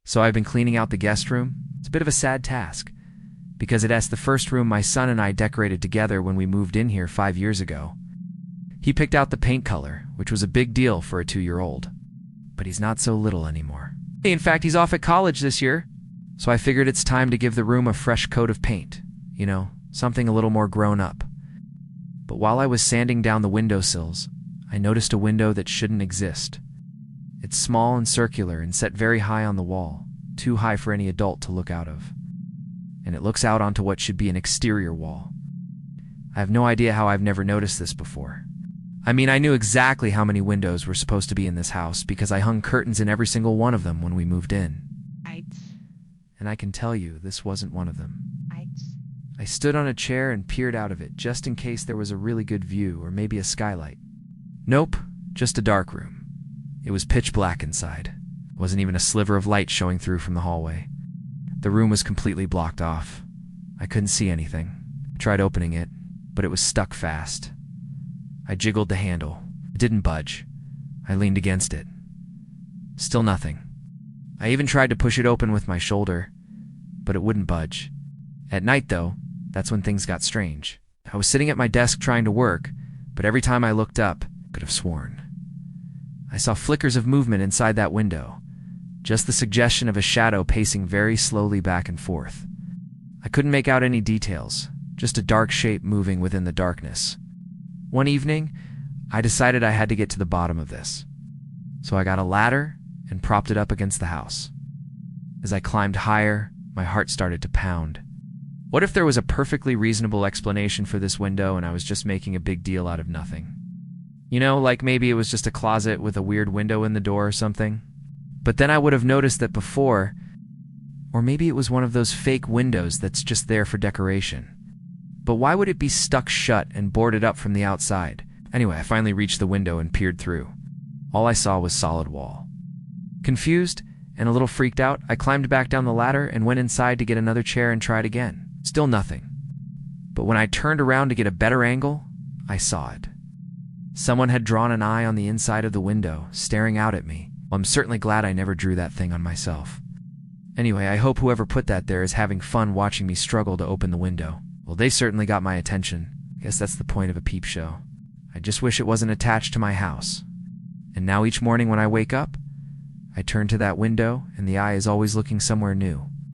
So I've been cleaning out the guest room. It's a bit of a sad task, because it's the first room my son and I decorated together when we moved in here 5 years ago. He picked out the paint color, which was a big deal for a 2-year-old. But he's not so little anymore. In fact, he's off at college this year. So I figured it's time to give the room a fresh coat of paint. You know, something a little more grown up. But while I was sanding down the windowsills, I noticed a window that shouldn't exist. It's small and circular and set very high on the wall, too high for any adult to look out of. And it looks out onto what should be an exterior wall. I have no idea how I've never noticed this before. I mean, I knew exactly how many windows were supposed to be in this house because I hung curtains in every single one of them when we moved in. And I can tell you, this wasn't one of them. I stood on a chair and peered out of it just in case there was a really good view or maybe a skylight. Nope, just a dark room. It was pitch black inside. Wasn't even a sliver of light showing through from the hallway. The room was completely blocked off. I couldn't see anything. I tried opening it, but it was stuck fast. I jiggled the handle. It didn't budge. I leaned against it. Still nothing. I even tried to push it open with my shoulder, but it wouldn't budge. At night, though, that's when things got strange. I was sitting at my desk trying to work, but every time I looked up, I could have sworn I saw flickers of movement inside that window, just the suggestion of a shadow pacing very slowly back and forth. I couldn't make out any details, just a dark shape moving within the darkness. One evening, I decided I had to get to the bottom of this. So I got a ladder and propped it up against the house. As I climbed higher, my heart started to pound. What if there was a perfectly reasonable explanation for this window and I was just making a big deal out of nothing? You know, like maybe it was just a closet with a weird window in the door or something? But then I would have noticed that before, or maybe it was one of those fake windows that's just there for decoration. But why would it be stuck shut and boarded up from the outside? Anyway, I finally reached the window and peered through. All I saw was solid wall. Confused and a little freaked out, I climbed back down the ladder and went inside to get another chair and try it again. Still nothing. But when I turned around to get a better angle, I saw it. Someone had drawn an eye on the inside of the window, staring out at me. Well, I'm certainly glad I never drew that thing on myself. Anyway, I hope whoever put that there is having fun watching me struggle to open the window. Well, they certainly got my attention. I guess that's the point of a peep show. I just wish it wasn't attached to my house. And now each morning when I wake up, I turn to that window and the eye is always looking somewhere new.